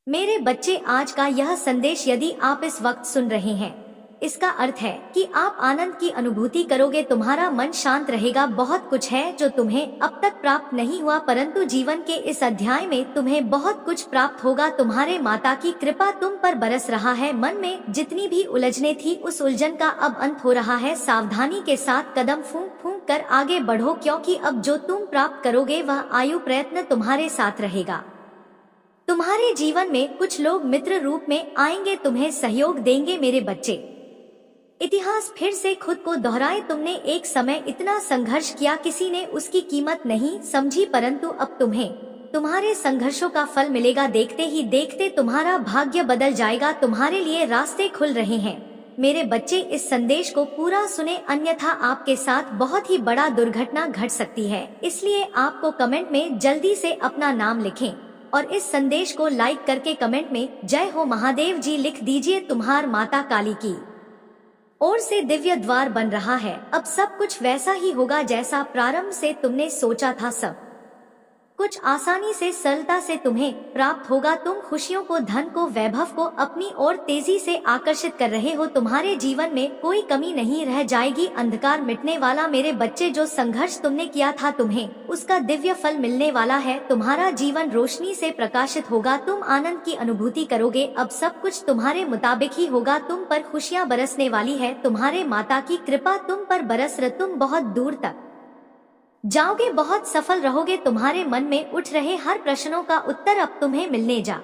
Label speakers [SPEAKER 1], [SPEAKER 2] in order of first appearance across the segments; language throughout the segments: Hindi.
[SPEAKER 1] मेरे बच्चे, आज का यह संदेश यदि आप इस वक्त सुन रहे हैं, इसका अर्थ है कि आप आनंद की अनुभूति करोगे, तुम्हारा मन शांत रहेगा। बहुत कुछ है जो तुम्हें अब तक प्राप्त नहीं हुआ, परंतु जीवन के इस अध्याय में तुम्हें बहुत कुछ प्राप्त होगा। तुम्हारे माता की कृपा तुम पर बरस रहा है। मन में जितनी भी उलझने थी, उस उलझन का अब अंत हो रहा है। सावधानी के साथ कदम फूंक फूंक कर आगे बढ़ो, क्योंकि अब जो तुम प्राप्त करोगे वह आयु प्रयत्न तुम्हारे साथ रहेगा। तुम्हारे जीवन में कुछ लोग मित्र रूप में आएंगे, तुम्हें सहयोग देंगे। मेरे बच्चे, इतिहास फिर से खुद को दोहराए। तुमने एक समय इतना संघर्ष किया, किसी ने उसकी कीमत नहीं समझी, परंतु अब तुम्हें तुम्हारे संघर्षों का फल मिलेगा। देखते ही देखते तुम्हारा भाग्य बदल जाएगा, तुम्हारे लिए रास्ते खुल रहे हैं। मेरे बच्चे, इस संदेश को पूरा सुने, अन्यथा आपके साथ बहुत ही बड़ा दुर्घटना घट सकती है। इसलिए आपको कमेंट में जल्दी से अपना नाम लिखें और इस संदेश को लाइक करके कमेंट में जय हो महादेव जी लिख दीजिए। तुम्हार माता काली की ओर से दिव्य द्वार बन रहा है। अब सब कुछ वैसा ही होगा जैसा प्रारंभ से तुमने सोचा था। सब कुछ आसानी से, सरलता से तुम्हें प्राप्त होगा। तुम खुशियों को, धन को, वैभव को अपनी ओर तेजी से आकर्षित कर रहे हो। तुम्हारे जीवन में कोई कमी नहीं रह जाएगी। अंधकार मिटने वाला। मेरे बच्चे, जो संघर्ष तुमने किया था, तुम्हें उसका दिव्य फल मिलने वाला है। तुम्हारा जीवन रोशनी से प्रकाशित होगा। तुम आनंद की अनुभूति करोगे। अब सब कुछ तुम्हारे मुताबिक ही होगा। तुम पर खुशियाँ बरसने वाली है। तुम्हारे माता की कृपा तुम पर बरस रही। तुम बहुत दूर तक जाओगे, बहुत सफल रहोगे। तुम्हारे मन में उठ रहे हर प्रश्नों का उत्तर अब तुम्हें मिलने जा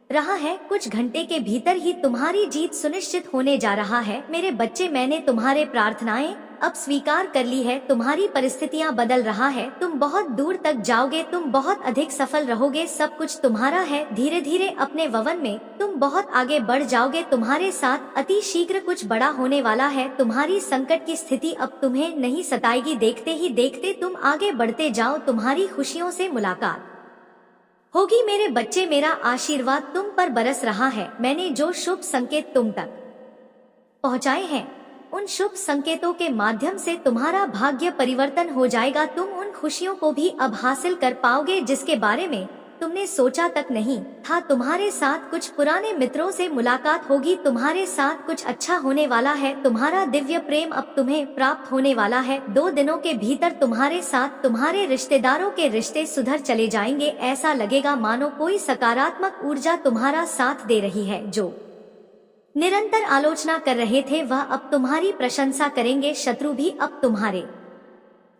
[SPEAKER 1] रहा है। कुछ घंटे के भीतर ही तुम्हारी जीत सुनिश्चित होने जा रहा है। मेरे बच्चे, मैंने तुम्हारे प्रार्थनाएं अब स्वीकार कर ली है। तुम्हारी परिस्थितियां बदल रहा है। तुम बहुत दूर तक जाओगे, तुम बहुत अधिक सफल रहोगे। सब कुछ तुम्हारा है। धीरे धीरे अपने भवन में तुम बहुत आगे बढ़ जाओगे। तुम्हारे साथ अति शीघ्र कुछ बड़ा होने वाला है। तुम्हारी संकट की स्थिति अब तुम्हें नहीं सताएगी। देखते ही देखते तुम आगे बढ़ते जाओ। तुम्हारी खुशियों से मुलाकात होगी। मेरे बच्चे, मेरा आशीर्वाद तुम पर बरस रहा है। मैंने जो शुभ संकेत तुम तक पहुँचाए हैं, उन शुभ संकेतों के माध्यम से तुम्हारा भाग्य परिवर्तन हो जाएगा। तुम उन खुशियों को भी अब हासिल कर पाओगे जिसके बारे में तुमने सोचा तक नहीं था। तुम्हारे साथ कुछ पुराने मित्रों से मुलाकात होगी। तुम्हारे साथ कुछ अच्छा होने वाला है। तुम्हारा दिव्य प्रेम अब तुम्हें प्राप्त होने वाला है। 2 दिनों के भीतर तुम्हारे साथ तुम्हारे रिश्तेदारों के रिश्ते सुधर चले जाएंगे। ऐसा लगेगा मानो कोई सकारात्मक ऊर्जा तुम्हारा साथ दे रही है। जो निरंतर आलोचना कर रहे थे, वह अब तुम्हारी प्रशंसा करेंगे। शत्रु भी अब तुम्हारे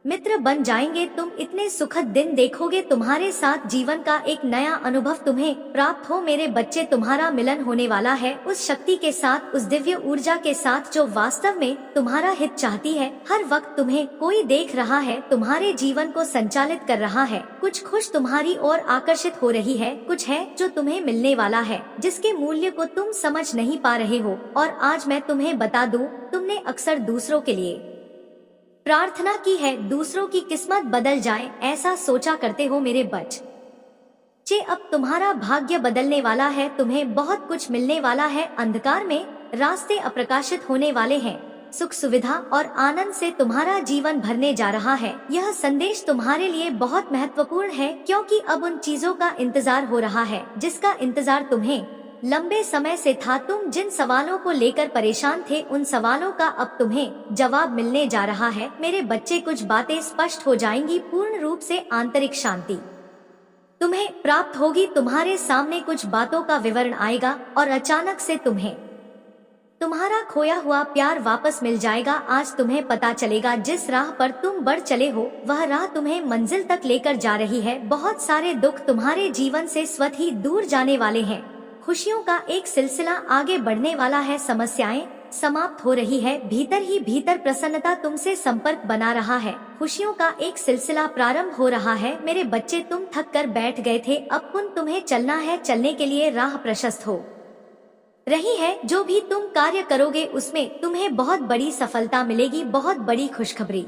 [SPEAKER 1] मित्र बन जाएंगे। तुम इतने सुखद दिन देखोगे। तुम्हारे साथ जीवन का एक नया अनुभव तुम्हें प्राप्त हो। मेरे बच्चे, तुम्हारा मिलन होने वाला है उस शक्ति के साथ, उस दिव्य ऊर्जा के साथ जो वास्तव में तुम्हारा हित चाहती है। हर वक्त तुम्हें कोई देख रहा है, तुम्हारे जीवन को संचालित कर रहा है। कुछ खुश तुम्हारी ओर आकर्षित हो रही है। कुछ है जो तुम्हें मिलने वाला है, जिसके मूल्य को तुम समझ नहीं पा रहे हो। और आज मैं तुम्हें बता दूं, तुमने अक्सर दूसरों के लिए प्रार्थना की है, दूसरों की किस्मत बदल जाए, ऐसा सोचा करते हो। मेरे बच्चे, अब तुम्हारा भाग्य बदलने वाला है। तुम्हें बहुत कुछ मिलने वाला है। अंधकार में रास्ते अप्रकाशित होने वाले हैं। सुख, सुविधा और आनंद से तुम्हारा जीवन भरने जा रहा है। यह संदेश तुम्हारे लिए बहुत महत्वपूर्ण है, क्योंकि अब उन चीजों का इंतजार हो रहा है जिसका इंतजार तुम्हें लंबे समय से था। तुम जिन सवालों को लेकर परेशान थे, उन सवालों का अब तुम्हें जवाब मिलने जा रहा है। मेरे बच्चे, कुछ बातें स्पष्ट हो जाएंगी। पूर्ण रूप से आंतरिक शांति तुम्हें प्राप्त होगी। तुम्हारे सामने कुछ बातों का विवरण आएगा और अचानक से तुम्हें तुम्हारा खोया हुआ प्यार वापस मिल जाएगा। आज तुम्हें पता चलेगा, जिस राह पर तुम बढ़ चले हो, वह राह तुम्हें मंजिल तक लेकर जा रही है। बहुत सारे दुख तुम्हारे जीवन से स्वतः ही दूर जाने वाले हैं। खुशियों का एक सिलसिला आगे बढ़ने वाला है। समस्याएं समाप्त हो रही है। भीतर ही भीतर प्रसन्नता तुमसे संपर्क बना रहा है। खुशियों का एक सिलसिला प्रारंभ हो रहा है। मेरे बच्चे, तुम थक कर बैठ गए थे, अब तुम्हें चलना है। चलने के लिए राह प्रशस्त हो रही है। जो भी तुम कार्य करोगे उसमें तुम्हें बहुत बड़ी सफलता मिलेगी। बहुत बड़ी खुशखबरी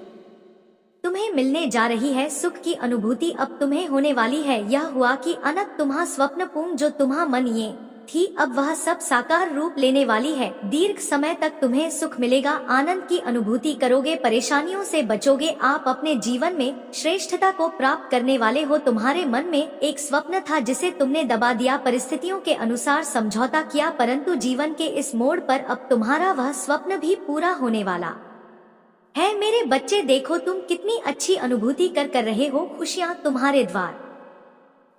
[SPEAKER 1] तुम्हें मिलने जा रही है। सुख की अनुभूति अब तुम्हें होने वाली है। यह हुआ कि अनक तुम्हा स्वप्न पूर्ण, जो तुम्हा मन ये थी अब वह सब साकार रूप लेने वाली है। दीर्घ समय तक तुम्हें सुख मिलेगा, आनंद की अनुभूति करोगे, परेशानियों से बचोगे। आप अपने जीवन में श्रेष्ठता को प्राप्त करने वाले हो। तुम्हारे मन में एक स्वप्न था जिसे तुमने दबा दिया, परिस्थितियों के अनुसार समझौता किया, परंतु जीवन के इस मोड़ पर अब तुम्हारा वह स्वप्न भी पूरा होने वाला है। मेरे बच्चे देखो तुम कितनी अच्छी अनुभूति कर रहे हो, खुशियाँ तुम्हारे द्वार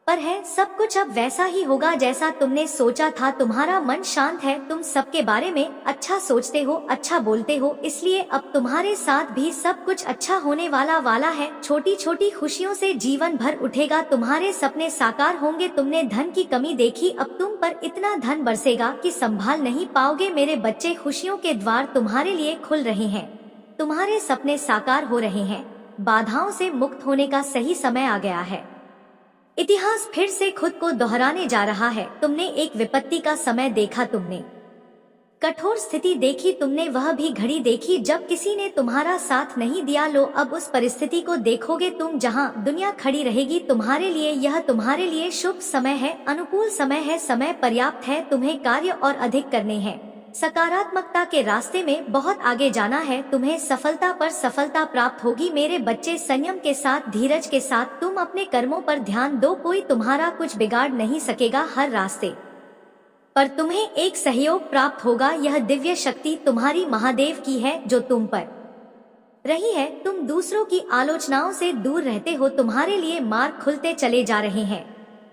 [SPEAKER 1] पर है। सब कुछ अब वैसा ही होगा जैसा तुमने सोचा था। तुम्हारा मन शांत है, तुम सबके बारे में अच्छा सोचते हो, अच्छा बोलते हो, इसलिए अब तुम्हारे साथ भी सब कुछ अच्छा होने वाला है। छोटी छोटी खुशियों से जीवन भर उठेगा, तुम्हारे सपने साकार होंगे। तुमने धन की कमी देखी, अब तुम पर इतना धन बरसेगा कि संभाल नहीं पाओगे। मेरे बच्चे खुशियों के द्वार तुम्हारे लिए खुल रहे हैं, तुम्हारे सपने साकार हो रहे हैं। बाधाओं से मुक्त होने का सही समय आ गया है। इतिहास फिर से खुद को दोहराने जा रहा है। तुमने एक विपत्ति का समय देखा, तुमने कठोर स्थिति देखी, तुमने वह भी घड़ी देखी जब किसी ने तुम्हारा साथ नहीं दिया। लो अब उस परिस्थिति को देखोगे तुम जहां दुनिया खड़ी रहेगी तुम्हारे लिए। यह तुम्हारे लिए शुभ समय है, अनुकूल समय है, समय पर्याप्त है। तुम्हें कार्य और अधिक करने हैं, सकारात्मकता के रास्ते में बहुत आगे जाना है। तुम्हें सफलता पर सफलता प्राप्त होगी। मेरे बच्चे संयम के साथ, धीरज के साथ तुम अपने कर्मों पर ध्यान दो, कोई तुम्हारा कुछ बिगाड़ नहीं सकेगा। हर रास्ते पर तुम्हें एक सहयोग प्राप्त होगा। यह दिव्य शक्ति तुम्हारी महादेव की है जो तुम पर रही है। तुम दूसरों की आलोचनाओं से दूर रहते हो, तुम्हारे लिए मार्ग खुलते चले जा रहे हैं।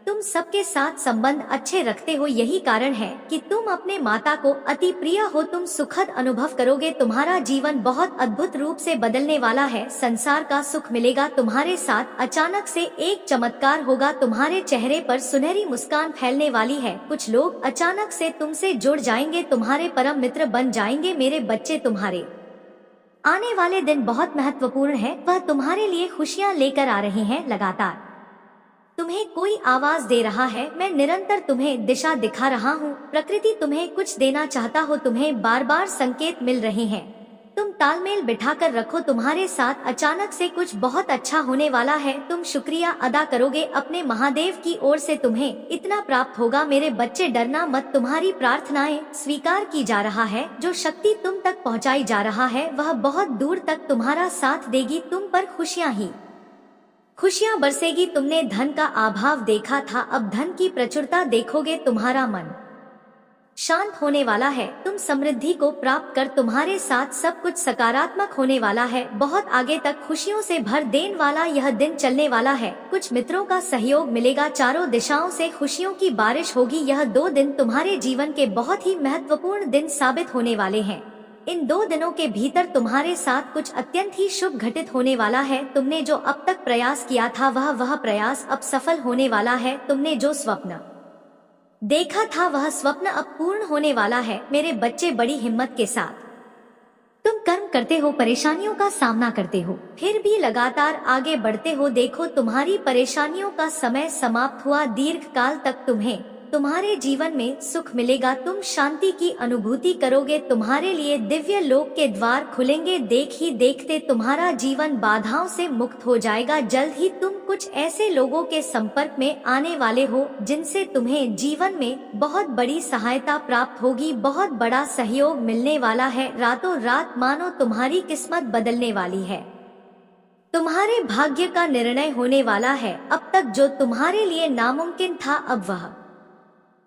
[SPEAKER 1] तुम सबके साथ संबंध अच्छे रखते हो, यही कारण है कि तुम अपने माता को अति प्रिय हो। तुम सुखद अनुभव करोगे, तुम्हारा जीवन बहुत अद्भुत रूप से बदलने वाला है। संसार का सुख मिलेगा तुम्हारे साथ। अचानक से एक चमत्कार होगा, तुम्हारे चेहरे पर सुनहरी मुस्कान फैलने वाली है। कुछ लोग अचानक से तुमसे जुड़ जाएंगे, तुम्हारे परम मित्र बन जाएंगे। मेरे बच्चे तुम्हारे आने वाले दिन बहुत महत्वपूर्ण है, वह तुम्हारे लिए खुशियाँ लेकर आ रहे हैं। लगातार तुम्हें कोई आवाज दे रहा है, मैं निरंतर तुम्हें दिशा दिखा रहा हूँ। प्रकृति तुम्हें कुछ देना चाहता हो, तुम्हें बार बार संकेत मिल रहे हैं। तुम तालमेल बिठाकर रखो, तुम्हारे साथ अचानक से कुछ बहुत अच्छा होने वाला है। तुम शुक्रिया अदा करोगे अपने महादेव की ओर से, तुम्हें इतना प्राप्त होगा। मेरे बच्चे डरना मत, तुम्हारी प्रार्थनाएं स्वीकार की जा रहा है। जो शक्ति तुम तक पहुँचाई जा रहा है वह बहुत दूर तक तुम्हारा साथ देगी। तुम पर खुशियाँ ही खुशियाँ बरसेगी। तुमने धन का अभाव देखा था, अब धन की प्रचुरता देखोगे। तुम्हारा मन शांत होने वाला है, तुम समृद्धि को प्राप्त कर तुम्हारे साथ सब कुछ सकारात्मक होने वाला है। बहुत आगे तक खुशियों से भर देने वाला यह दिन चलने वाला है। कुछ मित्रों का सहयोग मिलेगा, चारों दिशाओं से खुशियों की बारिश होगी। यह 2 दिन तुम्हारे जीवन के बहुत ही महत्वपूर्ण दिन साबित होने वाले हैं। इन 2 दिनों के भीतर तुम्हारे साथ कुछ अत्यंत ही शुभ घटित होने वाला है। तुमने जो अब तक प्रयास किया था वह प्रयास अब सफल होने वाला है। तुमने जो स्वप्न देखा था वह स्वप्न अब पूर्ण होने वाला है। मेरे बच्चे बड़ी हिम्मत के साथ तुम कर्म करते हो, परेशानियों का सामना करते हो, फिर भी लगातार आगे बढ़ते हो। देखो तुम्हारी परेशानियों का समय समाप्त हुआ। दीर्घ काल तक तुम्हें तुम्हारे जीवन में सुख मिलेगा, तुम शांति की अनुभूति करोगे। तुम्हारे लिए दिव्य लोक के द्वार खुलेंगे। देख ही देखते तुम्हारा जीवन बाधाओं से मुक्त हो जाएगा। जल्द ही तुम कुछ ऐसे लोगों के संपर्क में आने वाले हो जिनसे तुम्हें जीवन में बहुत बड़ी सहायता प्राप्त होगी, बहुत बड़ा सहयोग मिलने वाला है। रातों रात मानो तुम्हारी किस्मत बदलने वाली है, तुम्हारे भाग्य का निर्णय होने वाला है। अब तक जो तुम्हारे लिए नामुमकिन था अब वह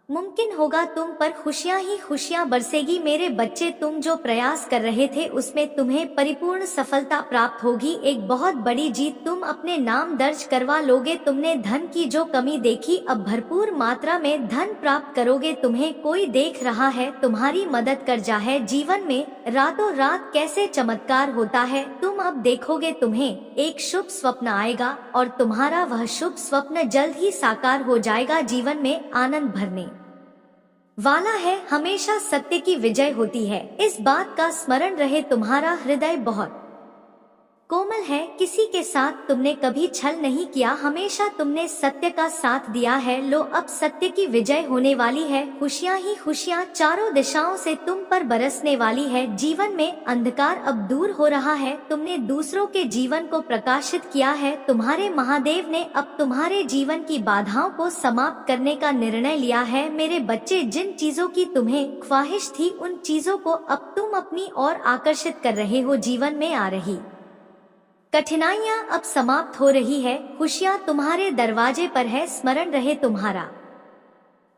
[SPEAKER 1] मुमकिन होगा। तुम पर खुशियां ही खुशियां बरसेगी। मेरे बच्चे तुम जो प्रयास कर रहे थे उसमें तुम्हें परिपूर्ण सफलता प्राप्त होगी, एक बहुत बड़ी जीत तुम अपने नाम दर्ज करवा लोगे। तुमने धन की जो कमी देखी अब भरपूर मात्रा में धन प्राप्त करोगे। तुम्हें कोई देख रहा है, तुम्हारी मदद कर जा है। जीवन में रातों रात कैसे चमत्कार होता है तुम अब देखोगे। तुम्हें एक शुभ स्वप्न आएगा और तुम्हारा वह शुभ स्वप्न जल्द ही साकार हो जाएगा। जीवन में आनंद भरने वाला है। हमेशा सत्य की विजय होती है, इस बात का स्मरण रहे। तुम्हारा हृदय बहुत कोमल है, किसी के साथ तुमने कभी छल नहीं किया, हमेशा तुमने सत्य का साथ दिया है। लो अब सत्य की विजय होने वाली है, खुशियाँ ही खुशियाँ चारों दिशाओं से तुम पर बरसने वाली है। जीवन में अंधकार अब दूर हो रहा है, तुमने दूसरों के जीवन को प्रकाशित किया है। तुम्हारे महादेव ने अब तुम्हारे जीवन की बाधाओं को समाप्त करने का निर्णय लिया है। मेरे बच्चे, जिन चीजों की तुम्हें ख्वाहिश थी उन चीजों को अब तुम अपनी ओर आकर्षित कर रहे हो। जीवन में आ रही कठिनाइयां अब समाप्त हो रही है, खुशियां तुम्हारे दरवाजे पर है। स्मरण रहे, तुम्हारा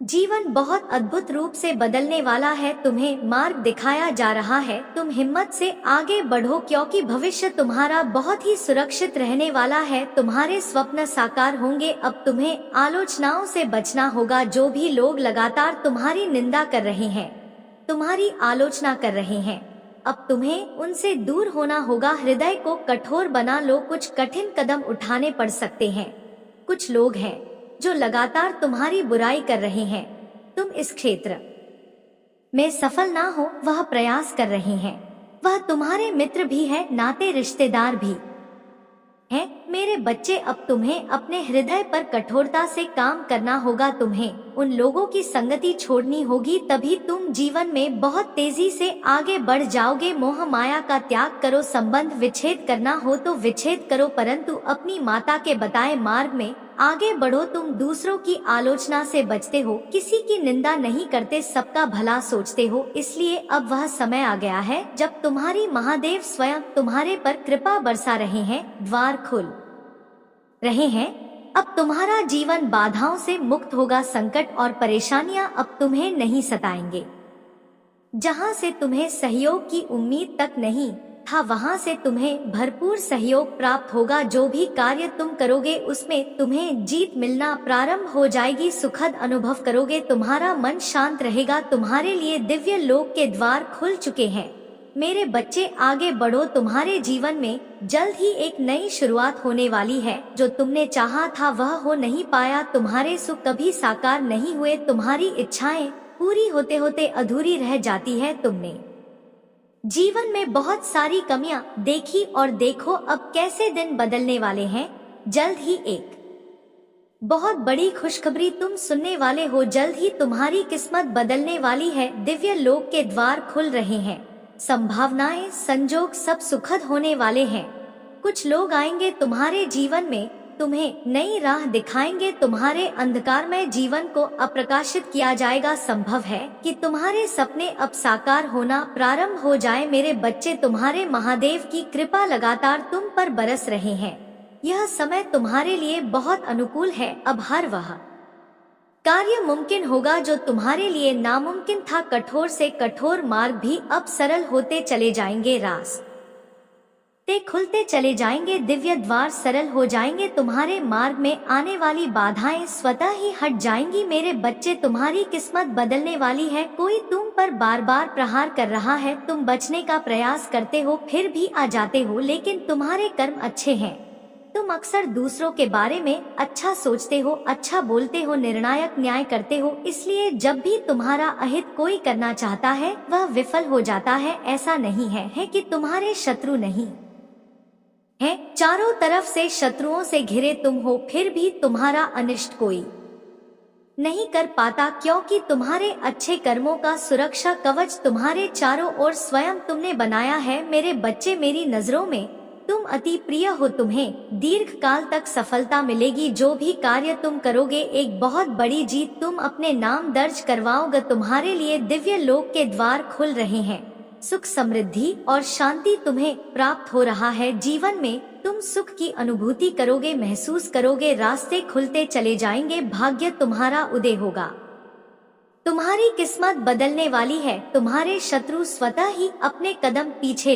[SPEAKER 1] जीवन बहुत अद्भुत रूप से बदलने वाला है। तुम्हें मार्ग दिखाया जा रहा है, तुम हिम्मत से आगे बढ़ो क्योंकि भविष्य तुम्हारा बहुत ही सुरक्षित रहने वाला है। तुम्हारे स्वप्न साकार होंगे। अब तुम्हें आलोचनाओं से बचना होगा। जो भी लोग लगातार तुम्हारी निंदा कर रहे हैं, तुम्हारी आलोचना कर रहे हैं, अब तुम्हें उनसे दूर होना होगा। हृदय को कठोर बना लो, कुछ कठिन कदम उठाने पड़ सकते हैं। कुछ लोग हैं जो लगातार तुम्हारी बुराई कर रहे हैं। तुम इस क्षेत्र में सफल ना हो, वह प्रयास कर रहे हैं। वह तुम्हारे मित्र भी है, नाते रिश्तेदार भी हैं। मेरे बच्चे, अब तुम्हें अपने हृदय पर कठोरता से काम करना होगा। तुम्हें उन लोगों की संगति छोड़नी होगी, तभी तुम जीवन में बहुत तेजी से आगे बढ़ जाओगे। मोह माया का त्याग करो। संबंध विच्छेद करना हो तो विच्छेद करो, परंतु अपनी माता के बताए मार्ग में आगे बढ़ो। तुम दूसरों की आलोचना से बचते हो, किसी की निंदा नहीं करते, सबका भला सोचते हो। इसलिए अब वह समय आ गया है जब तुम्हारी महादेव स्वयं तुम्हारे पर कृपा बरसा रहे हैं, द्वार खुल रहे हैं। अब तुम्हारा जीवन बाधाओं से मुक्त होगा। संकट और परेशानियां अब तुम्हें नहीं सताएंगे। जहां से तुम्हें सहयोग की उम्मीद तक नहीं था, वहां से तुम्हें भरपूर सहयोग प्राप्त होगा। जो भी कार्य तुम करोगे उसमें तुम्हें जीत मिलना प्रारंभ हो जाएगी। सुखद अनुभव करोगे, तुम्हारा मन शांत रहेगा। तुम्हारे लिए दिव्य लोक के द्वार खुल चुके हैं। मेरे बच्चे, आगे बढ़ो। तुम्हारे जीवन में जल्द ही एक नई शुरुआत होने वाली है। जो तुमने चाहा था वह हो नहीं पाया, तुम्हारे सुख कभी साकार नहीं हुए, तुम्हारी इच्छाएं पूरी होते होते अधूरी रह जाती है। तुमने जीवन में बहुत सारी कमियां देखी और देखो अब कैसे दिन बदलने वाले हैं। जल्द ही एक बहुत बड़ी खुशखबरी तुम सुनने वाले हो। जल्द ही तुम्हारी किस्मत बदलने वाली है। दिव्य लोक के द्वार खुल रहे हैं। संभावनाएं, संजोग सब सुखद होने वाले हैं। कुछ लोग आएंगे तुम्हारे जीवन में, तुम्हें नई राह दिखाएंगे। तुम्हारे अंधकारमय जीवन को अप्रकाशित किया जाएगा। संभव है कि तुम्हारे सपने अब साकार होना प्रारंभ हो जाए। मेरे बच्चे, तुम्हारे महादेव की कृपा लगातार तुम पर बरस रहे हैं। यह समय तुम्हारे लिए बहुत अनुकूल है। अब हर वह कार्य मुमकिन होगा जो तुम्हारे लिए नामुमकिन था। कठोर से कठोर मार्ग भी अब सरल होते चले जाएंगे। रास्ते खुलते चले जाएंगे, दिव्य द्वार सरल हो जाएंगे। तुम्हारे मार्ग में आने वाली बाधाएं स्वतः ही हट जाएंगी। मेरे बच्चे, तुम्हारी किस्मत बदलने वाली है। कोई तुम पर बार बार प्रहार कर रहा है, तुम बचने का प्रयास करते हो फिर भी आ जाते हो, लेकिन तुम्हारे कर्म अच्छे हैं। तुम अक्सर दूसरों के बारे में अच्छा सोचते हो, अच्छा बोलते हो, निर्णायक न्याय करते हो। इसलिए जब भी तुम्हारा अहित कोई करना चाहता है वह विफल हो जाता है। ऐसा नहीं है कि तुम्हारे शत्रु नहीं है, चारों तरफ से शत्रुओं से घिरे तुम हो, फिर भी तुम्हारा अनिष्ट कोई नहीं कर पाता, क्योंकि तुम्हारे अच्छे कर्मों का सुरक्षा कवच तुम्हारे चारों ओर स्वयं तुमने बनाया है। मेरे बच्चे, मेरी नजरों में तुम अति प्रिय हो। तुम्हें दीर्घ काल तक सफलता मिलेगी। जो भी कार्य तुम करोगे एक बहुत बड़ी जीत तुम अपने नाम दर्ज करवाओगे। तुम्हारे लिए दिव्य लोक के द्वार खुल रहे हैं। सुख, समृद्धि और शांति तुम्हें प्राप्त हो रहा है। जीवन में तुम सुख की अनुभूति करोगे, महसूस करोगे। रास्ते खुलते चले जाएंगे, भाग्य तुम्हारा उदय होगा। तुम्हारी किस्मत बदलने वाली है। तुम्हारे शत्रु स्वतः ही अपने कदम पीछे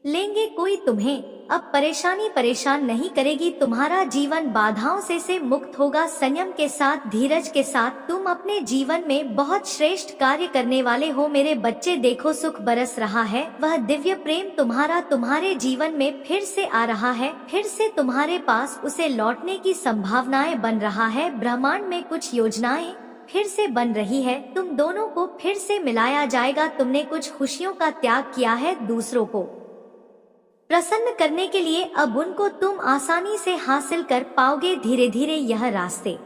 [SPEAKER 1] लेंगे। कोई तुम्हें अब परेशान नहीं करेगी। तुम्हारा जीवन बाधाओं से मुक्त होगा। संयम के साथ, धीरज के साथ तुम अपने जीवन में बहुत श्रेष्ठ कार्य करने वाले हो। मेरे बच्चे, देखो सुख बरस रहा है। वह दिव्य प्रेम तुम्हारे जीवन में फिर से आ रहा है। फिर से तुम्हारे पास उसे लौटने की संभावनाएं बन रहा है। ब्रह्मांड में कुछ योजनाएं फिर से बन रही है। तुम दोनों को फिर से मिलाया जाएगा। तुमने कुछ खुशियों का त्याग किया है, दूसरों को प्रसन्न करने के लिए अब उनको तुम आसानी से हासिल कर पाओगे। धीरे धीरे यह रास्ते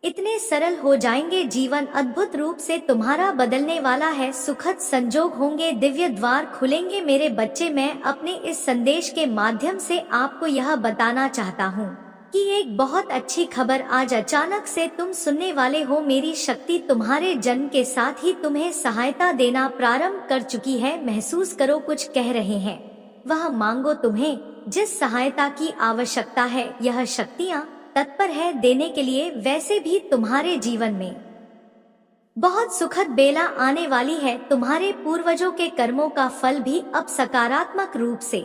[SPEAKER 1] इतने सरल हो जाएंगे, जीवन अद्भुत रूप से तुम्हारा बदलने वाला है। सुखद संजोग होंगे, दिव्य द्वार खुलेंगे। मेरे बच्चे, मैं अपने इस संदेश के माध्यम से आपको यह बताना चाहता हूँ कि एक बहुत अच्छी खबर आज अचानक से तुम सुनने वाले हो। मेरी शक्ति तुम्हारे जन्म के साथ ही तुम्हें सहायता देना प्रारंभ कर चुकी है। महसूस करो, कुछ कह रहे हैं, वह मांगो। तुम्हें जिस सहायता की आवश्यकता है, यह शक्तियाँ तत्पर है देने के लिए। वैसे भी तुम्हारे जीवन में बहुत सुखद बेला आने वाली है। तुम्हारे पूर्वजों के कर्मों का फल भी अब सकारात्मक रूप से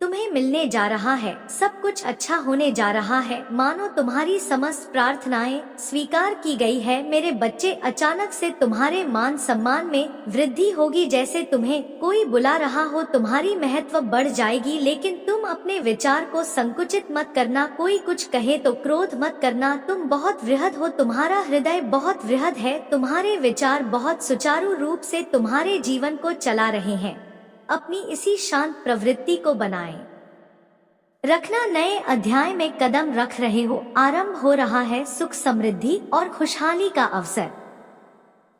[SPEAKER 1] तुम्हें मिलने जा रहा है। सब कुछ अच्छा होने जा रहा है, मानो तुम्हारी समस्त प्रार्थनाएं स्वीकार की गई है। मेरे बच्चे, अचानक से तुम्हारे मान सम्मान में वृद्धि होगी। जैसे तुम्हें कोई बुला रहा हो, तुम्हारी महत्व बढ़ जाएगी। लेकिन तुम अपने विचार को संकुचित मत करना। कोई कुछ कहे तो क्रोध मत करना। तुम बहुत वृहद हो, तुम्हारा हृदय बहुत वृहद है। तुम्हारे विचार बहुत सुचारू रूप से तुम्हारे जीवन को चला रहे हैं। अपनी इसी शांत प्रवृत्ति को बनाएं रखना। नए अध्याय में कदम रख रहे हो, आरंभ हो रहा है सुख, समृद्धि और खुशहाली का अवसर।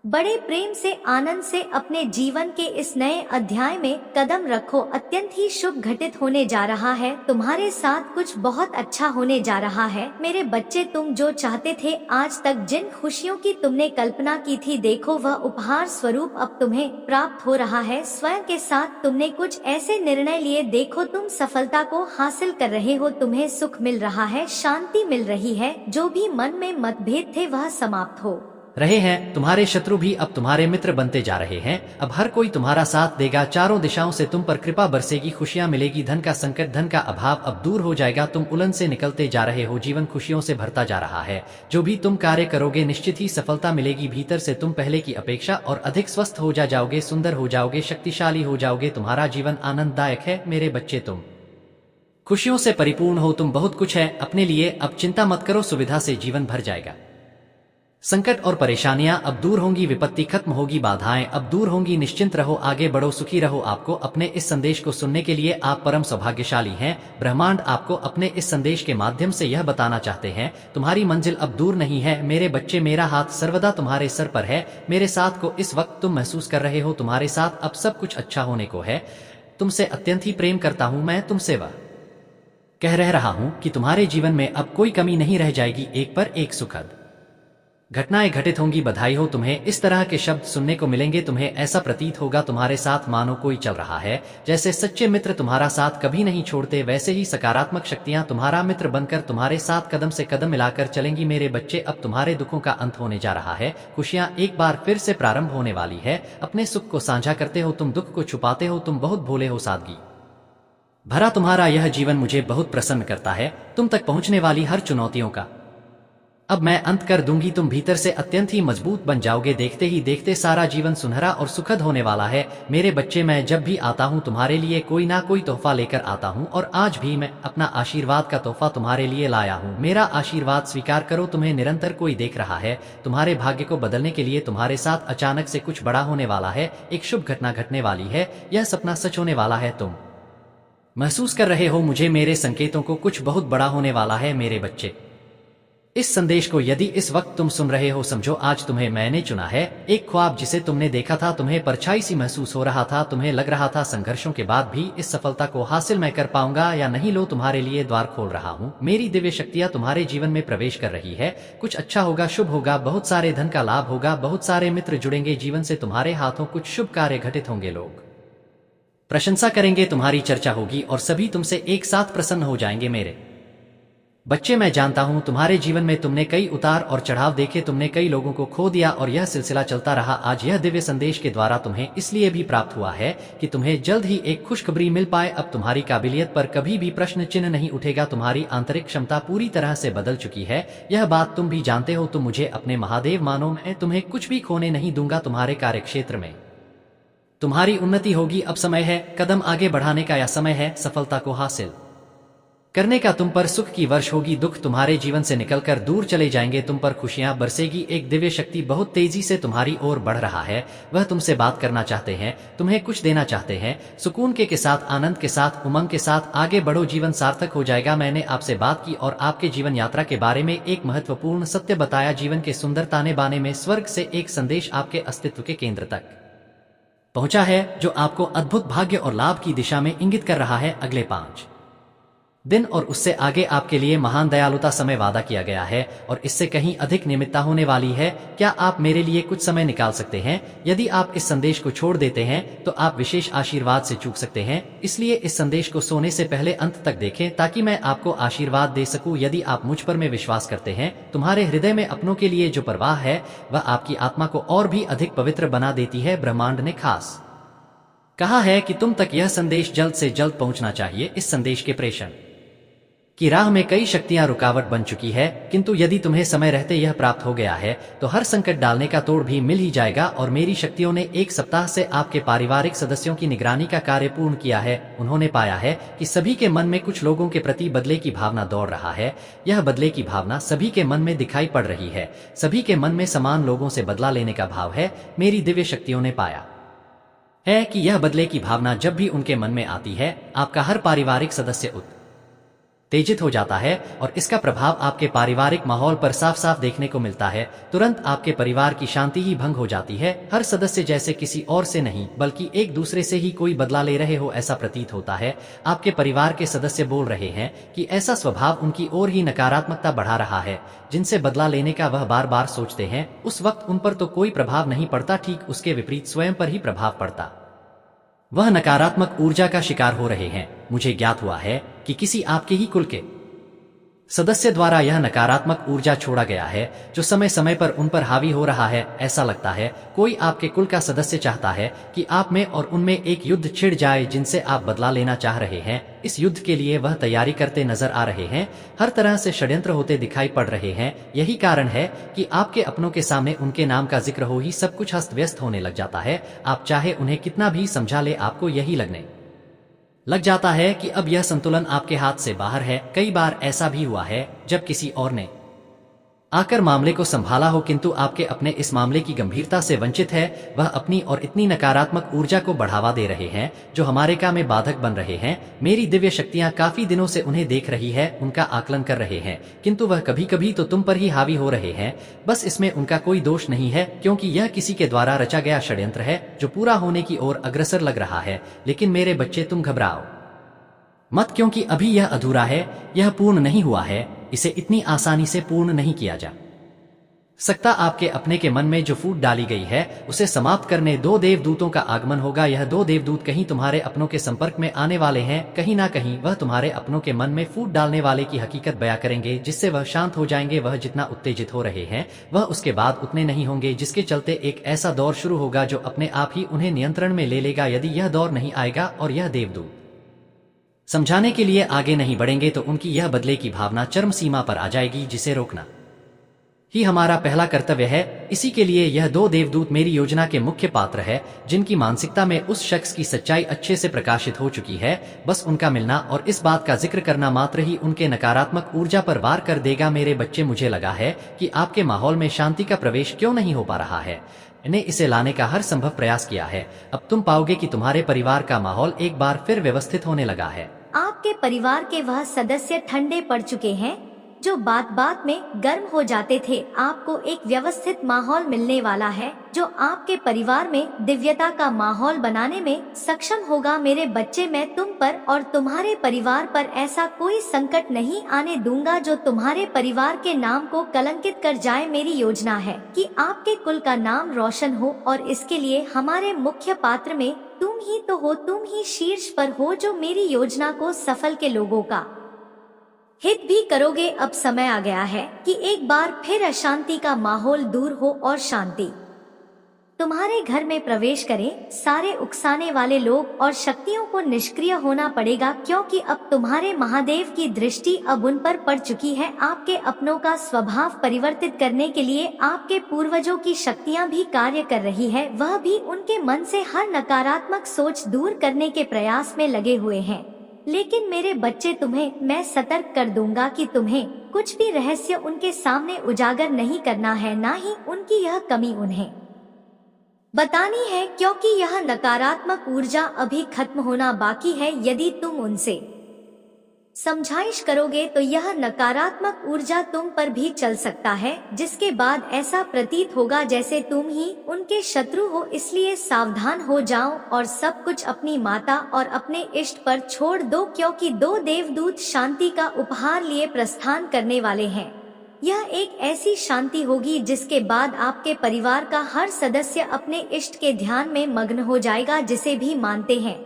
[SPEAKER 1] बड़े प्रेम से, आनंद से अपने जीवन के इस नए अध्याय में कदम रखो। अत्यंत ही शुभ घटित होने जा रहा है। तुम्हारे साथ कुछ बहुत अच्छा होने जा रहा है। मेरे बच्चे, तुम जो चाहते थे, आज तक जिन खुशियों की तुमने कल्पना की थी, देखो वह उपहार स्वरूप अब तुम्हें प्राप्त हो रहा है। स्वयं के साथ तुमने कुछ ऐसे निर्णय लिए, देखो तुम सफलता को हासिल कर रहे हो। तुम्हें सुख मिल रहा है, शांति मिल रही है। जो भी मन में मतभेद थे वह समाप्त हो
[SPEAKER 2] रहे हैं। तुम्हारे शत्रु भी अब तुम्हारे मित्र बनते जा रहे हैं। अब हर कोई तुम्हारा साथ देगा। चारों दिशाओं से तुम पर कृपा बरसेगी, खुशियां मिलेगी। धन का संकट, धन का अभाव अब दूर हो जाएगा। तुम उलन से निकलते जा रहे हो, जीवन खुशियों से भरता जा रहा है। जो भी तुम कार्य करोगे, निश्चित ही सफलता मिलेगी। भीतर से तुम पहले की अपेक्षा और अधिक स्वस्थ हो जाओगे, सुंदर हो जाओगे, शक्तिशाली हो जाओगे। तुम्हारा जीवन आनंददायक है। मेरे बच्चे, तुम खुशियों से परिपूर्ण हो। तुम बहुत कुछ है अपने लिए। अब चिंता मत करो, सुविधा से जीवन भर जाएगा। संकट और परेशानियां अब दूर होंगी, विपत्ति खत्म होगी, बाधाएं अब दूर होंगी। निश्चिंत रहो, आगे बढ़ो, सुखी रहो। आपको अपने इस संदेश को सुनने के लिए आप परम सौभाग्यशाली हैं। ब्रह्मांड आपको अपने इस संदेश के माध्यम से यह बताना चाहते हैं, तुम्हारी मंजिल अब दूर नहीं है। मेरे बच्चे, मेरा हाथ सर्वदा तुम्हारे सर पर है। मेरे साथ को इस वक्त तुम महसूस कर रहे हो, तुम्हारे साथ अब सब कुछ अच्छा होने को है। तुमसे अत्यंत ही प्रेम करता हूं। मैं तुमसे वह कह रहा हूं कि तुम्हारे जीवन में अब कोई कमी नहीं रह जाएगी। एक पर एक सुखद घटनाएं घटित होंगी। बधाई हो, तुम्हें इस तरह के शब्द सुनने को मिलेंगे। तुम्हें ऐसा प्रतीत होगा तुम्हारे साथ मानो कोई चल रहा है। जैसे सच्चे मित्र तुम्हारा साथ कभी नहीं छोड़ते, वैसे ही सकारात्मक शक्तियां तुम्हारा मित्र बनकर तुम्हारे साथ कदम से कदम मिलाकर चलेंगी। मेरे बच्चे, अब तुम्हारे दुखों का अंत होने जा रहा है। खुशियां एक बार फिर से प्रारंभ होने वाली है। अपने सुख को साझा करते हो, तुम दुख को छुपाते हो। तुम बहुत भोले हो। सादगी भरा तुम्हारा यह जीवन मुझे बहुत प्रसन्न करता है। तुम तक पहुंचने वाली हर चुनौतियों का अब मैं अंत कर दूंगी। तुम भीतर से अत्यंत ही मजबूत बन जाओगे। देखते ही देखते सारा जीवन सुनहरा और सुखद होने वाला है। मेरे बच्चे, मैं जब भी आता हूँ तुम्हारे लिए कोई ना कोई तोहफा लेकर आता हूँ, और आज भी मैं अपना आशीर्वाद का तोहफा तुम्हारे लिए लाया हूँ। मेरा आशीर्वाद स्वीकार करो। तुम्हें निरंतर कोई देख रहा है। तुम्हारे भाग्य को बदलने के लिए तुम्हारे साथ अचानक से कुछ बड़ा होने वाला है। एक शुभ घटना घटने वाली है। यह सपना सच होने वाला है। तुम महसूस कर रहे हो मुझे, मेरे संकेतों को, कुछ बहुत बड़ा होने वाला है। मेरे बच्चे, इस संदेश को यदि इस वक्त तुम सुन रहे हो, समझो आज तुम्हें मैंने चुना है। एक ख्वाब जिसे तुमने देखा था, तुम्हें परछाई सी महसूस हो रहा था। तुम्हें लग रहा था संघर्षों के बाद भी इस सफलता को हासिल मैं कर पाऊंगा या नहीं। लो, तुम्हारे लिए द्वार खोल रहा हूँ। मेरी दिव्य शक्तियां तुम्हारे जीवन में प्रवेश कर रही है। कुछ अच्छा होगा, शुभ होगा। बहुत सारे धन का लाभ होगा। बहुत सारे मित्र जुड़ेंगे जीवन से। तुम्हारे हाथों कुछ शुभ कार्य घटित होंगे। लोग प्रशंसा करेंगे, तुम्हारी चर्चा होगी और सभी तुमसे एक साथ प्रसन्न हो जाएंगे। मेरे बच्चे, मैं जानता हूं तुम्हारे जीवन में तुमने कई उतार और चढ़ाव देखे। तुमने कई लोगों को खो दिया और यह सिलसिला चलता रहा। आज यह दिव्य संदेश के द्वारा तुम्हें इसलिए भी प्राप्त हुआ है कि तुम्हें जल्द ही एक खुशखबरी मिल पाए। अब तुम्हारी काबिलियत पर कभी भी प्रश्न चिन्ह नहीं उठेगा। तुम्हारी आंतरिक क्षमता पूरी तरह से बदल चुकी है। यह बात तुम भी जानते हो। तुम मुझे अपने महादेव मानो। मैं तुम्हें कुछ भी खोने नहीं दूंगा। तुम्हारे कार्यक्षेत्र में तुम्हारी उन्नति होगी। अब समय है कदम आगे बढ़ाने का, या समय है सफलता को हासिल करने का तुम पर सुख की वर्ष होगी, दुख तुम्हारे जीवन से निकलकर दूर चले जाएंगे, तुम पर खुशियां बरसेगी। एक दिव्य शक्ति बहुत तेजी से तुम्हारी ओर बढ़ रहा है, वह तुमसे बात करना चाहते हैं, तुम्हें कुछ देना चाहते हैं। सुकून के साथ, आनंद के साथ, उमंग के साथ आगे बढ़ो, जीवन सार्थक हो जाएगा। मैंने आपसे बात की और आपके जीवन यात्रा के बारे में एक महत्वपूर्ण सत्य बताया। जीवन के सुंदर ताने बाने में स्वर्ग से एक संदेश आपके अस्तित्व के केंद्र तक पहुंचा है, जो आपको अद्भुत भाग्य और लाभ की दिशा में इंगित कर रहा है। अगले 5 दिन और उससे आगे आपके लिए महान दयालुता समय वादा किया गया है और इससे कहीं अधिक नियमितता होने वाली है। क्या आप मेरे लिए कुछ समय निकाल सकते हैं? यदि आप इस संदेश को छोड़ देते हैं तो आप विशेष आशीर्वाद से चूक सकते हैं, इसलिए इस संदेश को सोने से पहले अंत तक देखें ताकि मैं आपको आशीर्वाद दे सकूं। यदि आप मुझ पर में विश्वास करते हैं, तुम्हारे हृदय में अपनों के लिए जो परवाह है वह आपकी आत्मा को और भी अधिक पवित्र बना देती है। ब्रह्मांड ने खास कहा है कि तुम तक यह संदेश जल्द से जल्द पहुंचना चाहिए। इस संदेश के प्रेषण की राह में कई शक्तियां रुकावट बन चुकी है, किंतु यदि तुम्हें समय रहते यह प्राप्त हो गया है तो हर संकट डालने का तोड़ भी मिल ही जाएगा। और मेरी शक्तियों ने 1 सप्ताह से आपके पारिवारिक सदस्यों की निगरानी का कार्य पूर्ण किया है। उन्होंने पाया है कि सभी के मन में कुछ लोगों के प्रति बदले की भावना दौड़ रहा है। यह बदले की भावना सभी के मन में दिखाई पड़ रही है। सभी के मन में समान लोगों से बदला लेने का भाव है। मेरी दिव्य शक्तियों ने पाया है कि यह बदले की भावना जब भी उनके मन में आती है, आपका हर पारिवारिक सदस्य उत्तेजित हो जाता है और इसका प्रभाव आपके पारिवारिक माहौल पर साफ साफ देखने को मिलता है। तुरंत आपके परिवार की शांति ही भंग हो जाती है। हर सदस्य जैसे किसी और से नहीं बल्कि एक दूसरे से ही कोई बदला ले रहे हो ऐसा प्रतीत होता है। आपके परिवार के सदस्य बोल रहे हैं कि ऐसा स्वभाव उनकी ओर ही नकारात्मकता बढ़ा रहा है। जिनसे बदला लेने का वह बार बार सोचते हैं, उस वक्त उन पर तो कोई प्रभाव नहीं पड़ता, ठीक उसके विपरीत स्वयं पर ही प्रभाव पड़ता। वह नकारात्मक ऊर्जा का शिकार हो रहे हैं। मुझे ज्ञात हुआ है कि किसी आपके ही कुल के सदस्य द्वारा यह नकारात्मक ऊर्जा छोड़ा गया है जो समय समय पर उन पर हावी हो रहा है। ऐसा लगता है कोई आपके कुल का सदस्य चाहता है कि आप में और उनमें एक युद्ध छिड़ जाए जिनसे आप बदला लेना चाह रहे हैं। इस युद्ध के लिए वह तैयारी करते नजर आ रहे हैं। हर तरह से षड्यंत्र होते दिखाई पड़ रहे हैं। यही कारण है कि आपके अपनों के सामने उनके नाम का जिक्र हो ही सब कुछ अस्त व्यस्त होने लग जाता है। आप चाहे उन्हें कितना भी समझा ले, आपको यही लगने लग जाता है कि अब यह संतुलन आपके हाथ से बाहर है। कई बार ऐसा भी हुआ है जब किसी और ने आकर मामले को संभाला हो, किंतु आपके अपने इस मामले की गंभीरता से वंचित है। वह अपनी और इतनी नकारात्मक ऊर्जा को बढ़ावा दे रहे हैं जो हमारे काम में बाधक बन रहे हैं। मेरी दिव्य शक्तियां काफी दिनों से उन्हें देख रही है, उनका आकलन कर रहे हैं, किंतु वह कभी कभी तो तुम पर ही हावी हो रहे हैं। बस इसमें उनका कोई दोष नहीं है, क्योंकि यह किसी के द्वारा रचा गया षड्यंत्र है जो पूरा होने की ओर अग्रसर लग रहा है। लेकिन मेरे बच्चे, तुम घबराओ मत, क्योंकि अभी यह अधूरा है, यह पूर्ण नहीं हुआ है। इसे इतनी आसानी से पूर्ण नहीं किया जा सकता। आपके अपने के मन में जो फूट डाली गई है उसे समाप्त करने 2 देवदूतों का आगमन होगा। यह 2 देवदूत कहीं तुम्हारे अपनों के संपर्क में आने वाले हैं। कहीं ना कहीं वह तुम्हारे अपनों के मन में फूट डालने वाले की हकीकत बयां करेंगे, जिससे वह शांत हो जाएंगे। वह जितना उत्तेजित हो रहे हैं वह उसके बाद उतने नहीं होंगे, जिसके चलते एक ऐसा दौर शुरू होगा जो अपने आप ही उन्हें नियंत्रण में ले लेगा। यदि यह दौर नहीं आएगा और यह देवदूत समझाने के लिए आगे नहीं बढ़ेंगे तो उनकी यह बदले की भावना चरम सीमा पर आ जाएगी, जिसे रोकना ही हमारा पहला कर्तव्य है। इसी के लिए यह 2 देवदूत मेरी योजना के मुख्य पात्र है, जिनकी मानसिकता में उस शख्स की सच्चाई अच्छे से प्रकाशित हो चुकी है। बस उनका मिलना और इस बात का जिक्र करना मात्र ही उनके नकारात्मक ऊर्जा पर वार कर देगा। मेरे बच्चे, मुझे लगा है कि आपके माहौल में शांति का प्रवेश क्यों नहीं हो पा रहा है। मैंने इसे लाने का हर संभव प्रयास किया है। अब तुम पाओगे कि तुम्हारे परिवार का माहौल एक बार फिर व्यवस्थित होने लगा है।
[SPEAKER 1] आपके परिवार के वह सदस्य ठंडे पड़ चुके हैं जो बात बात में गर्म हो जाते थे। आपको एक व्यवस्थित माहौल मिलने वाला है जो आपके परिवार में दिव्यता का माहौल बनाने में सक्षम होगा। मेरे बच्चे, मैं तुम पर और तुम्हारे परिवार पर ऐसा कोई संकट नहीं आने दूंगा जो तुम्हारे परिवार के नाम को कलंकित कर जाए। मेरी योजना है कि आपके कुल का नाम रोशन हो और इसके लिए हमारे मुख्य पात्र में तुम ही तो हो, तुम ही शीर्ष पर हो जो मेरी योजना को सफल के लोगों का हित भी करोगे। अब समय आ गया है कि एक बार फिर अशांति का माहौल दूर हो और शांति तुम्हारे घर में प्रवेश करें। सारे उकसाने वाले लोग और शक्तियों को निष्क्रिय होना पड़ेगा, क्योंकि अब तुम्हारे महादेव की दृष्टि अब उन पर पड़ चुकी है। आपके अपनों का स्वभाव परिवर्तित करने के लिए आपके पूर्वजों की शक्तियां भी कार्य कर रही है। वह भी उनके मन से हर नकारात्मक सोच दूर करने के प्रयास में लगे हुए हैं। लेकिन मेरे बच्चे तुम्हें मैं सतर्क कर दूंगा कि तुम्हें कुछ भी रहस्य उनके सामने उजागर नहीं करना है, ना ही उनकी यह कमी उन्हें बतानी है, क्योंकि यह नकारात्मक ऊर्जा अभी खत्म होना बाकी है। यदि तुम उनसे समझाइश करोगे तो यह नकारात्मक ऊर्जा तुम पर भी चल सकता है, जिसके बाद ऐसा प्रतीत होगा जैसे तुम ही उनके शत्रु हो। इसलिए सावधान हो जाओ और सब कुछ अपनी माता और अपने इष्ट पर छोड़ दो, क्योंकि 2 देवदूत शांति का उपहार लिए प्रस्थान करने वाले हैं। यह एक ऐसी शांति होगी जिसके बाद आपके परिवार का हर सदस्य अपने इष्ट के ध्यान में मग्न हो जाएगा, जिसे भी मानते हैं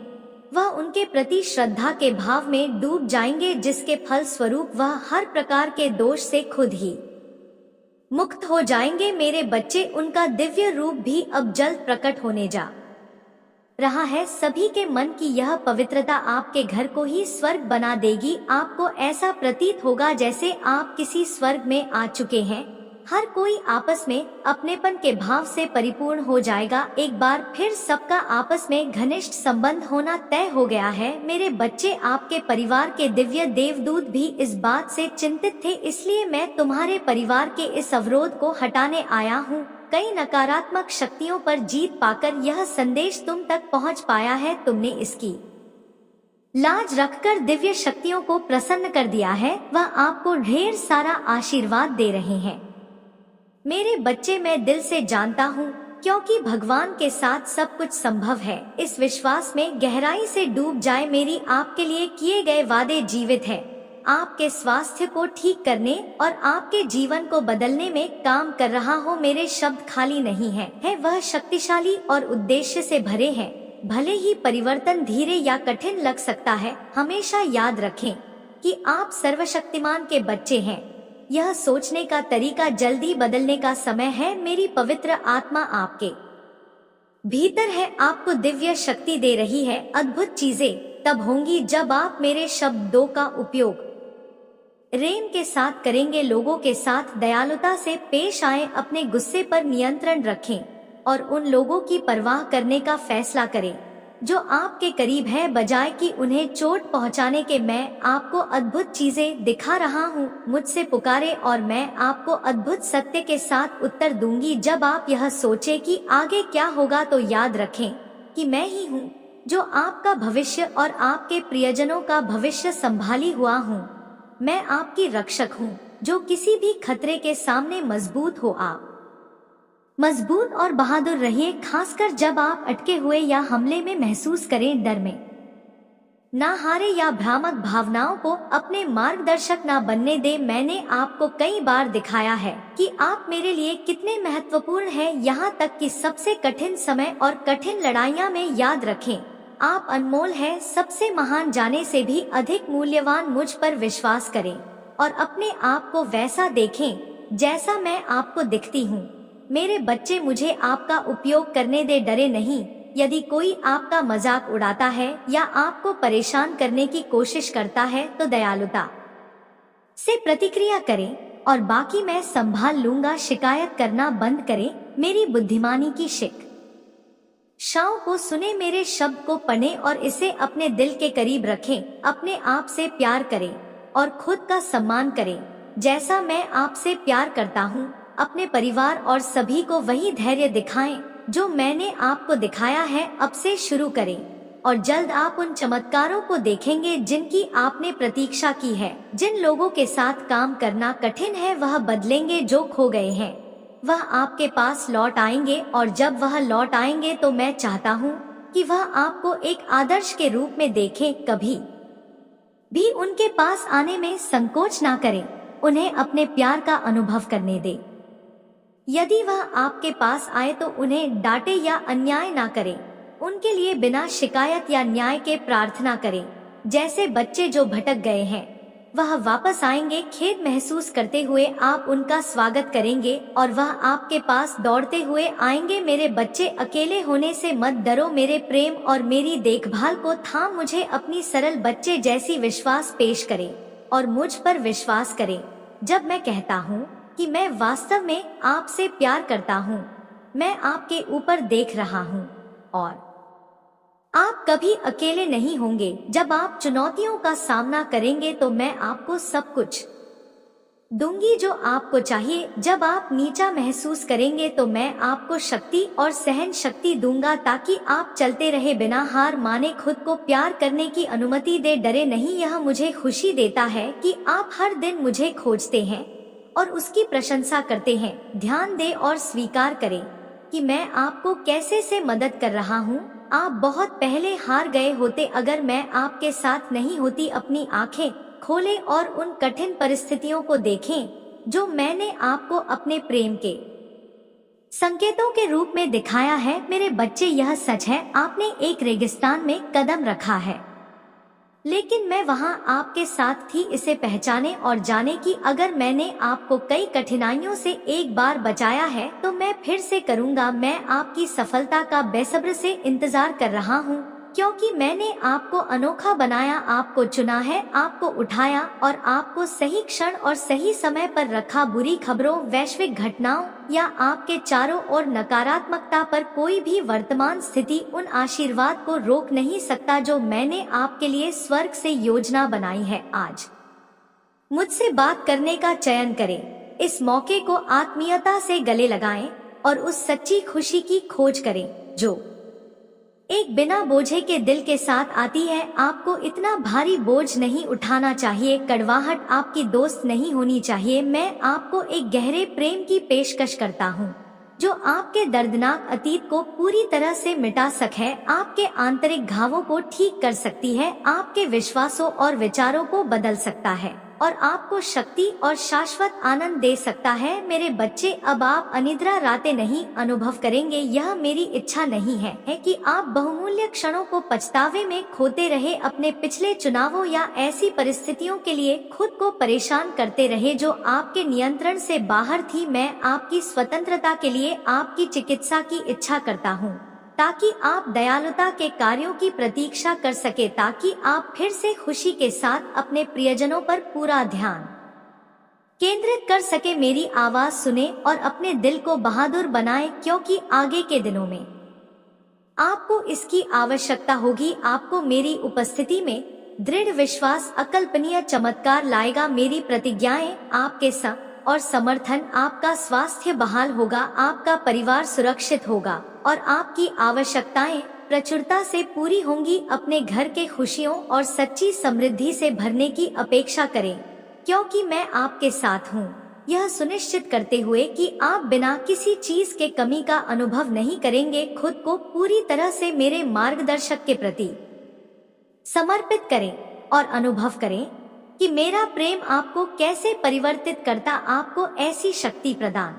[SPEAKER 1] वह उनके प्रति श्रद्धा के भाव में डूब जाएंगे, जिसके फल स्वरूप वह हर प्रकार के दोष से खुद ही मुक्त हो जाएंगे। मेरे बच्चे, उनका दिव्य रूप भी अब जल्द प्रकट होने जा रहा है। सभी के मन की यह पवित्रता आपके घर को ही स्वर्ग बना देगी। आपको ऐसा प्रतीत होगा जैसे आप किसी स्वर्ग में आ चुके हैं। हर कोई आपस में अपनेपन के भाव से परिपूर्ण हो जाएगा। एक बार फिर सबका आपस में घनिष्ठ संबंध होना तय हो गया है। मेरे बच्चे, आपके परिवार के दिव्य देवदूत भी इस बात से चिंतित थे, इसलिए मैं तुम्हारे परिवार के इस अवरोध को हटाने आया हूँ। कई नकारात्मक शक्तियों पर जीत पाकर यह संदेश तुम तक पहुँच पाया है। तुमने इसकी लाज रखकर दिव्य शक्तियों को प्रसन्न कर दिया है। वह आपको ढेर सारा आशीर्वाद दे रहे हैं। मेरे बच्चे, मैं दिल से जानता हूँ, क्योंकि भगवान के साथ सब कुछ संभव है। इस विश्वास में गहराई से डूब जाए। मेरी आपके लिए किए गए वादे जीवित है। आपके स्वास्थ्य को ठीक करने और आपके जीवन को बदलने में काम कर रहा हो। मेरे शब्द खाली नहीं है वह शक्तिशाली और उद्देश्य से भरे हैं। भले ही परिवर्तन धीरे या कठिन लग सकता है, हमेशा याद रखें कि आप सर्वशक्तिमान के बच्चे हैं। यह सोचने का तरीका जल्दी बदलने का समय है। मेरी पवित्र आत्मा आपके भीतर है, आपको दिव्य शक्ति दे रही है। अद्भुत चीजें तब होंगी जब आप मेरे शब्दों का उपयोग प्रेम के साथ करेंगे। लोगों के साथ दयालुता से पेश आए, अपने गुस्से पर नियंत्रण रखें और उन लोगों की परवाह करने का फैसला करें जो आपके करीब है, बजाय कि उन्हें चोट पहुंचाने के। मैं आपको अद्भुत चीजें दिखा रहा हूँ। मुझसे पुकारे और मैं आपको अद्भुत सत्य के साथ उत्तर दूंगी। जब आप यह सोचे कि आगे क्या होगा, तो याद रखें कि मैं ही हूँ जो आपका भविष्य और आपके प्रियजनों का भविष्य संभाली हुआ हूँ। मैं आपकी रक्षक हूँ जो किसी भी खतरे के सामने मजबूत हो। आप मजबूत और बहादुर रहिए, खासकर जब आप अटके हुए या हमले में महसूस करें। डर में ना हारे या भ्रामक भावनाओं को अपने मार्गदर्शक ना बनने दे। मैंने आपको कई बार दिखाया है कि आप मेरे लिए कितने महत्वपूर्ण हैं, यहाँ तक कि सबसे कठिन समय और कठिन लड़ाइयाँ में। याद रखें, आप अनमोल हैं। सबसे महान जाने से भी अधिक मूल्यवान। मुझ पर विश्वास करें और अपने आप को वैसा देखें जैसा मैं आपको दिखती हूँ। मेरे बच्चे, मुझे आपका उपयोग करने दे, डरे नहीं। यदि कोई आपका मजाक उड़ाता है या आपको परेशान करने की कोशिश करता है, तो दयालुता से प्रतिक्रिया करें और बाकी मैं संभाल लूंगा। शिकायत करना बंद करें। मेरी बुद्धिमानी की शिक्षाओं को सुने, मेरे शब्द को पढ़ें और इसे अपने दिल के करीब रखें। अपने आप से प्यार करें और खुद का सम्मान करें जैसा मैं आपसे प्यार करता हूँ। अपने परिवार और सभी को वही धैर्य दिखाएं जो मैंने आपको दिखाया है। अब से शुरू करें और जल्द आप उन चमत्कारों को देखेंगे जिनकी आपने प्रतीक्षा की है। जिन लोगों के साथ काम करना कठिन है, वह बदलेंगे। जो खो गए हैं वह आपके पास लौट आएंगे, और जब वह लौट आएंगे तो मैं चाहता हूँ कि वह आपको एक आदर्श के रूप में देखें। कभी भी उनके पास आने में संकोच ना करें। उन्हें अपने प्यार का अनुभव करने दें। यदि वह आपके पास आए तो उन्हें डांटे या अन्याय ना करें। उनके लिए बिना शिकायत या न्याय के प्रार्थना करें। जैसे बच्चे जो भटक गए हैं, वह वापस आएंगे। खेद महसूस करते हुए आप उनका स्वागत करेंगे और वह आपके पास दौड़ते हुए आएंगे। मेरे बच्चे, अकेले होने से मत डरो। मेरे प्रेम और मेरी देखभाल को थाम मुझे अपनी सरल बच्चे जैसी विश्वास पेश करें और मुझ पर विश्वास करें। जब मैं कहता हूँ कि मैं वास्तव में आपसे प्यार करता हूँ, मैं आपके ऊपर देख रहा हूँ और आप कभी अकेले नहीं होंगे। जब आप चुनौतियों का सामना करेंगे तो मैं आपको सब कुछ दूंगी जो आपको चाहिए। जब आप नीचा महसूस करेंगे तो मैं आपको शक्ति और सहन शक्ति दूंगा ताकि आप चलते रहे बिना हार माने, खुद को प्यार करने की अनुमति दे, डरे नहीं। यह मुझे खुशी देता है कि आप हर दिन मुझे खोजते हैं और उसकी प्रशंसा करते हैं। ध्यान दें और स्वीकार करें कि मैं आपको कैसे से मदद कर रहा हूँ। आप बहुत पहले हार गए होते अगर मैं आपके साथ नहीं होती। अपनी आंखें खोलें और उन कठिन परिस्थितियों को देखें जो मैंने आपको अपने प्रेम के संकेतों के रूप में दिखाया है। मेरे बच्चे, यह सच है, आपने एक रेगिस्तान में कदम रखा है, लेकिन मैं वहां आपके साथ थी। इसे पहचाने और जाने कि अगर मैंने आपको कई कठिनाइयों से एक बार बचाया है तो मैं फिर से करूंगा। मैं आपकी सफलता का बेसब्र से इंतजार कर रहा हूँ, क्योंकि मैंने आपको अनोखा बनाया, आपको चुना है, आपको उठाया और आपको सही क्षण और सही समय पर रखा। बुरी खबरों, वैश्विक घटनाओं या आपके चारों ओर नकारात्मकता पर कोई भी वर्तमान स्थिति उन आशीर्वाद को रोक नहीं सकता जो मैंने आपके लिए स्वर्ग से योजना बनाई है। आज मुझसे बात करने का चयन करें। इस मौके को आत्मीयता से गले लगाएं और उस सच्ची खुशी की खोज करें जो एक बिना बोझे के दिल के साथ आती है। आपको इतना भारी बोझ नहीं उठाना चाहिए, कड़वाहट आपकी दोस्त नहीं होनी चाहिए। मैं आपको एक गहरे प्रेम की पेशकश करता हूँ जो आपके दर्दनाक अतीत को पूरी तरह से मिटा सके, आपके आंतरिक घावों को ठीक कर सकती है, आपके विश्वासों और विचारों को बदल सकता है और आपको शक्ति और शाश्वत आनंद दे सकता है। मेरे बच्चे, अब आप अनिद्रा रातें नहीं अनुभव करेंगे। यह मेरी इच्छा नहीं है कि आप बहुमूल्य क्षणों को पछतावे में खोते रहे, अपने पिछले चुनावों या ऐसी परिस्थितियों के लिए खुद को परेशान करते रहे जो आपके नियंत्रण से बाहर थी। मैं आपकी स्वतंत्रता के लिए आपकी चिकित्सा की इच्छा करता हूँ ताकि आप दयालुता के कार्यों की प्रतीक्षा कर सके, ताकि आप फिर से खुशी के साथ अपने प्रियजनों पर पूरा ध्यान केंद्रित कर सके। मेरी आवाज सुने और अपने दिल को बहादुर बनाएं, क्योंकि आगे के दिनों में आपको इसकी आवश्यकता होगी। आपको मेरी उपस्थिति में दृढ़ विश्वास अकल्पनीय चमत्कार लाएगा। मेरी प्रतिज्ञाएं आपके संग और समर्थन, आपका स्वास्थ्य बहाल होगा, आपका परिवार सुरक्षित होगा और आपकी आवश्यकताएं प्रचुरता से पूरी होंगी। अपने घर के खुशियों और सच्ची समृद्धि से भरने की अपेक्षा करें, क्योंकि मैं आपके साथ हूँ, यह सुनिश्चित करते हुए कि आप बिना किसी चीज के कमी का अनुभव नहीं करेंगे। खुद को पूरी तरह से मेरे मार्गदर्शक के प्रति समर्पित करें और अनुभव करें कि मेरा प्रेम आपको कैसे परिवर्तित करता, आपको ऐसी शक्ति प्रदान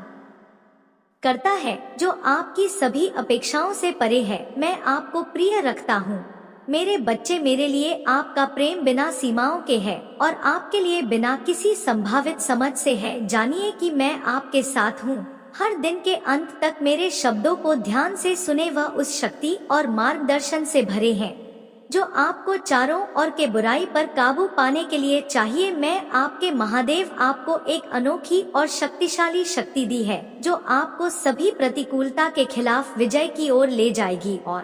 [SPEAKER 1] करता है जो आपकी सभी अपेक्षाओं से परे है। मैं आपको प्रिय रखता हूँ मेरे बच्चे। मेरे लिए आपका प्रेम बिना सीमाओं के है और आपके लिए बिना किसी संभावित समझ से है। जानिए कि मैं आपके साथ हूँ। हर दिन के अंत तक मेरे शब्दों को ध्यान से सुने, वह उस शक्ति और मार्गदर्शन से भरे हैं जो आपको चारों ओर के बुराई पर काबू पाने के लिए चाहिए। मैं आपके महादेव आपको एक अनोखी और शक्तिशाली शक्ति दी है जो आपको सभी प्रतिकूलता के खिलाफ विजय की ओर ले जाएगी और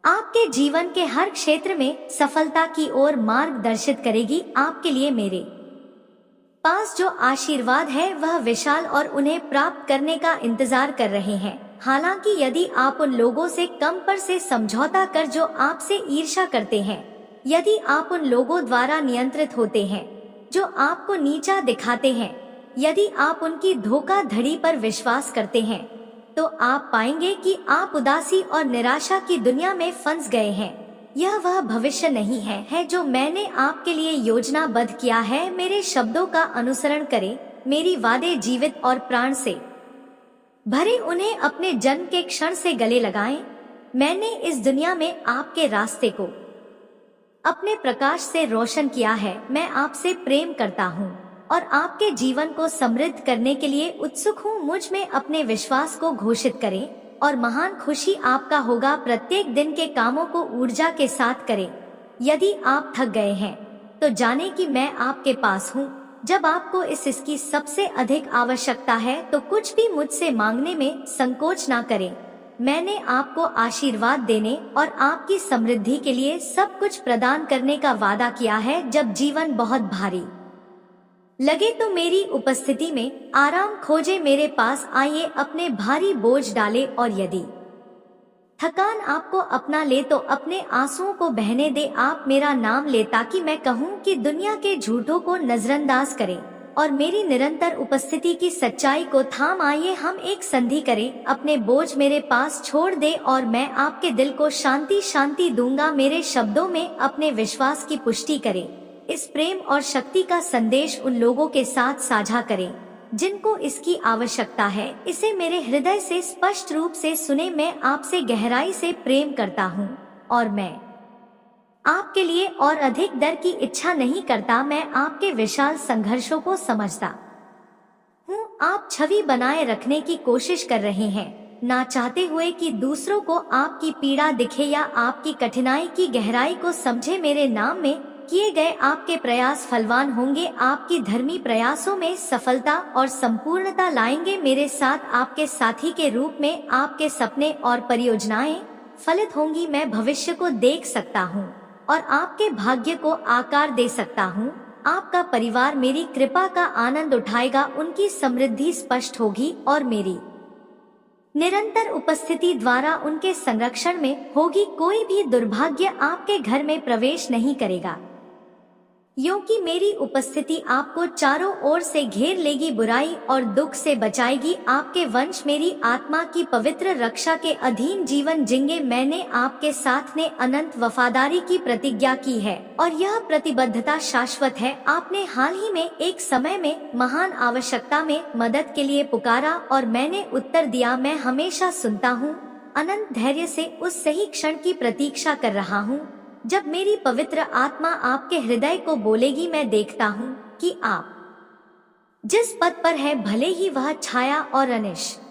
[SPEAKER 1] आपके जीवन के हर क्षेत्र में सफलता की ओर मार्गदर्शित करेगी। आपके लिए मेरे पास जो आशीर्वाद है वह विशाल और उन्हें प्राप्त करने का इंतजार कर रहे हैं। हालांकि यदि आप उन लोगों से कम पर से समझौता कर जो आपसे ईर्ष्या करते हैं, यदि आप उन लोगों द्वारा नियंत्रित होते हैं जो आपको नीचा दिखाते हैं, यदि आप उनकी धोखाधड़ी पर विश्वास करते हैं, तो आप पाएंगे कि आप उदासी और निराशा की दुनिया में फंस गए हैं। यह वह भविष्य नहीं है जो मैंने आपके लिए योजनाबद्ध किया है। मेरे शब्दों का अनुसरण करें, मेरी वादे जीवित और प्राण से भरे, उन्हें अपने जन्म के क्षण से गले लगाएं। मैंने इस दुनिया में आपके रास्ते को अपने प्रकाश से रोशन किया है। मैं आपसे प्रेम करता हूँ और आपके जीवन को समृद्ध करने के लिए उत्सुक हूँ। मुझ में अपने विश्वास को घोषित करें और महान खुशी आपका होगा। प्रत्येक दिन के कामों को ऊर्जा के साथ करें। यदि आप थक गए हैं तो जाने कि मैं आपके पास हूँ। जब आपको इसकी सबसे अधिक आवश्यकता है तो कुछ भी मुझसे मांगने में संकोच ना करें। मैंने आपको आशीर्वाद देने और आपकी समृद्धि के लिए सब कुछ प्रदान करने का वादा किया है। जब जीवन बहुत भारी लगे तो मेरी उपस्थिति में आराम खोजे, मेरे पास आइए, अपने भारी बोझ डाले, और यदि थकान आपको अपना ले तो अपने आंसुओं को बहने दे। आप मेरा नाम ले ताकि मैं कहूँ कि दुनिया के झूठों को नजरअंदाज करें और मेरी निरंतर उपस्थिति की सच्चाई को थाम। आइए हम एक संधि करें, अपने बोझ मेरे पास छोड़ दे और मैं आपके दिल को शांति शांति दूंगा। मेरे शब्दों में अपने विश्वास की पुष्टि करें। इस प्रेम और शक्ति का संदेश उन लोगों के साथ साझा करें जिनको इसकी आवश्यकता है। इसे मेरे हृदय से स्पष्ट रूप से सुने। मैं आपसे गहराई से प्रेम करता हूँ और मैं आपके लिए और अधिक दर की इच्छा नहीं करता। मैं आपके विशाल संघर्षों को समझता हूँ। आप छवि बनाए रखने की कोशिश कर रहे हैं, ना चाहते हुए कि दूसरों को आपकी पीड़ा दिखे या आपकी कठिनाई की गहराई को समझे। मेरे नाम में किए गए आपके प्रयास फलवान होंगे। आपकी धर्मी प्रयासों में सफलता और संपूर्णता लाएंगे। मेरे साथ आपके साथी के रूप में आपके सपने और परियोजनाएं फलित होंगी। मैं भविष्य को देख सकता हूँ और आपके भाग्य को आकार दे सकता हूँ। आपका परिवार मेरी कृपा का आनंद उठाएगा। उनकी समृद्धि स्पष्ट होगी और मेरी निरंतर उपस्थिति द्वारा उनके संरक्षण में होगी। कोई भी दुर्भाग्य आपके घर में प्रवेश नहीं करेगा, क्योंकि मेरी उपस्थिति आपको चारों ओर से घेर लेगी, बुराई और दुख से बचाएगी। आपके वंश मेरी आत्मा की पवित्र रक्षा के अधीन जीवन जिंगे। मैंने आपके साथ ने अनंत वफादारी की प्रतिज्ञा की है और यह प्रतिबद्धता शाश्वत है। आपने हाल ही में एक समय में महान आवश्यकता में मदद के लिए पुकारा और मैंने उत्तर दिया। मैं हमेशा सुनता हूँ, अनंत धैर्य से उस सही क्षण की प्रतीक्षा कर रहा हूँ जब मेरी पवित्र आत्मा आपके हृदय को बोलेगी। मैं देखता हूँ कि आप जिस पद पर है, भले ही वह छाया और अनिश्चित